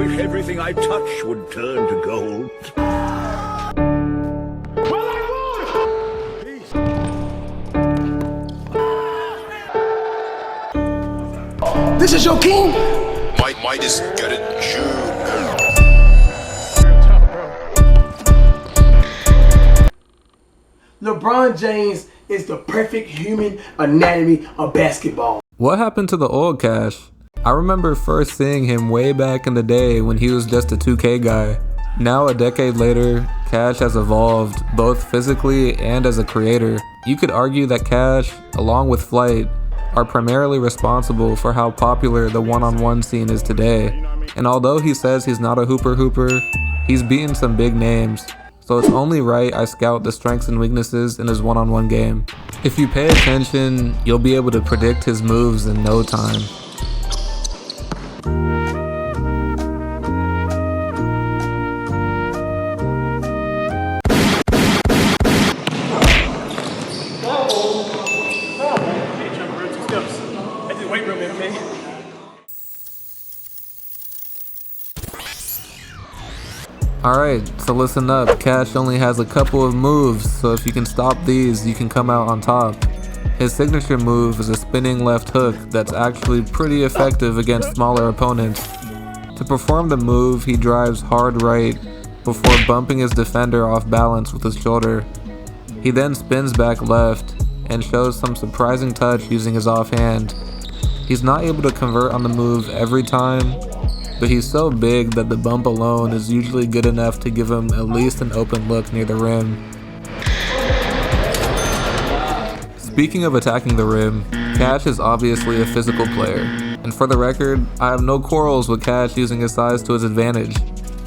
wish everything I touch would turn to gold. Well, I won! This is your king? Might is good at Jew. LeBron James is the perfect human anatomy of basketball. What happened to the old Cash? I remember first seeing him way back in the day when he was just a 2K guy. Now a decade later, Cash has evolved both physically and as a creator. You could argue that Cash, along with Flight, are primarily responsible for how popular the one-on-one scene is today. And although he says he's not a hooper, he's beaten some big names. So it's only right I scout the strengths and weaknesses in his one-on-one game. If you pay attention, you'll be able to predict his moves in no time. Alright, so listen up, Cash only has a couple of moves, so if you can stop these, you can come out on top. His signature move is a spinning left hook that's actually pretty effective against smaller opponents. To perform the move, he drives hard right before bumping his defender off balance with his shoulder. He then spins back left and shows some surprising touch using his offhand. He's not able to convert on the move every time, but he's so big that the bump alone is usually good enough to give him at least an open look near the rim. Speaking of attacking the rim, Cash is obviously a physical player, and for the record, I have no quarrels with Cash using his size to his advantage.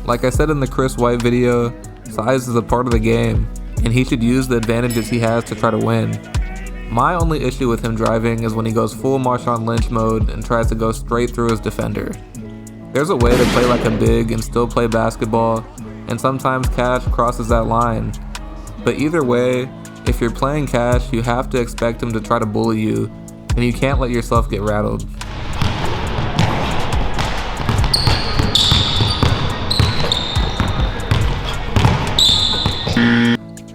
Like I said in the Chris White video, size is a part of the game, and he should use the advantages he has to try to win. My only issue with him driving is when he goes full Marshawn Lynch mode and tries to go straight through his defender. There's a way to play like a big and still play basketball, and sometimes Cash crosses that line. But either way, if you're playing Cash, you have to expect him to try to bully you, and you can't let yourself get rattled.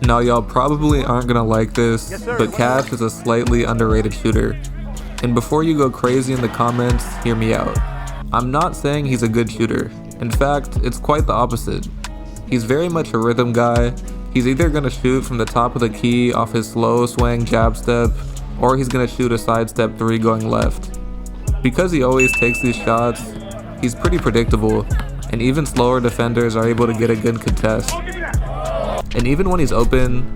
Now y'all probably aren't gonna like this, but Cash is a slightly underrated shooter. And before you go crazy in the comments, hear me out. I'm not saying he's a good shooter. In fact, it's quite the opposite. He's very much a rhythm guy. He's either going to shoot from the top of the key off his slow swaying jab step, or he's going to shoot a sidestep 3 going left. Because he always takes these shots, he's pretty predictable, and even slower defenders are able to get a good contest. And even when he's open,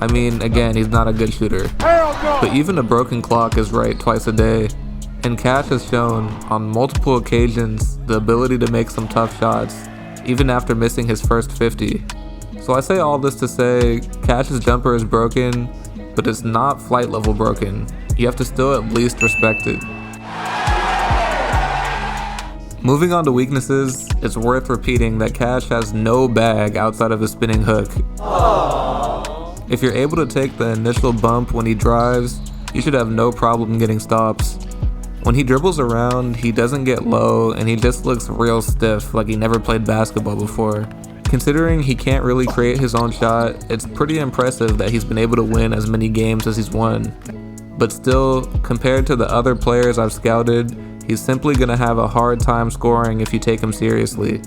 I mean, again, he's not a good shooter. But even a broken clock is right twice a day. And Cash has shown, on multiple occasions, the ability to make some tough shots, even after missing his first 50. So I say all this to say, Cash's jumper is broken, but it's not Flight level broken. You have to still at least respect it. Moving on to weaknesses, it's worth repeating that Cash has no bag outside of his spinning hook. Aww. If you're able to take the initial bump when he drives, you should have no problem getting stops. When he dribbles around, he doesn't get low and he just looks real stiff, like he never played basketball before. Considering he can't really create his own shot, it's pretty impressive that he's been able to win as many games as he's won. But still, compared to the other players I've scouted, he's simply going to have a hard time scoring if you take him seriously.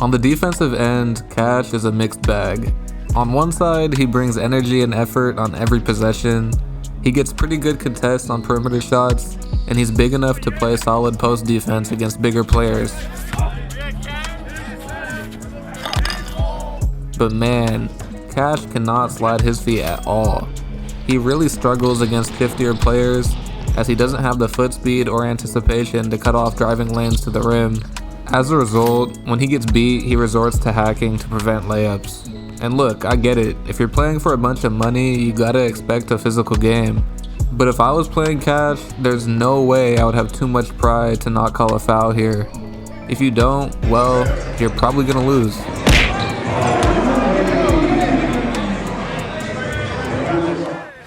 On the defensive end, Cash is a mixed bag. On one side, he brings energy and effort on every possession. He gets pretty good contests on perimeter shots, and he's big enough to play solid post defense against bigger players. But man, Cash cannot slide his feet at all. He really struggles against shiftier players, as he doesn't have the foot speed or anticipation to cut off driving lanes to the rim. As a result, when he gets beat, he resorts to hacking to prevent layups. And look, I get it, if you're playing for a bunch of money, you gotta expect a physical game. But if I was playing Cash, there's no way I would have too much pride to not call a foul here. If you don't, well, you're probably gonna lose.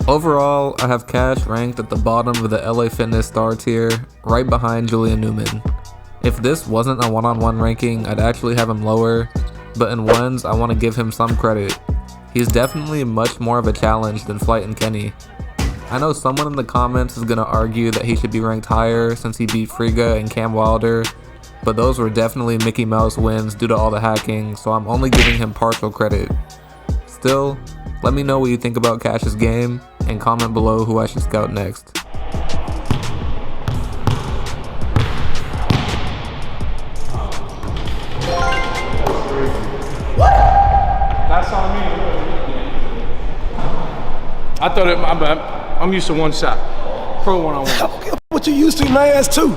Overall, I have Cash ranked at the bottom of the LA Fitness star tier, right behind Julian Newman. If this wasn't a one-on-one ranking, I'd actually have him lower, but in ones, I want to give him some credit. He's definitely much more of a challenge than Flight and Kenny. I know someone in the comments is going to argue that he should be ranked higher since he beat Frigga and Cam Wilder, but those were definitely Mickey Mouse wins due to all the hacking, so I'm only giving him partial credit. Still, let me know what you think about Cash's game, and comment below who I should scout next. That's on me. I thought I'm used to one shot. Pro one-on-one. What you used to, my ass too.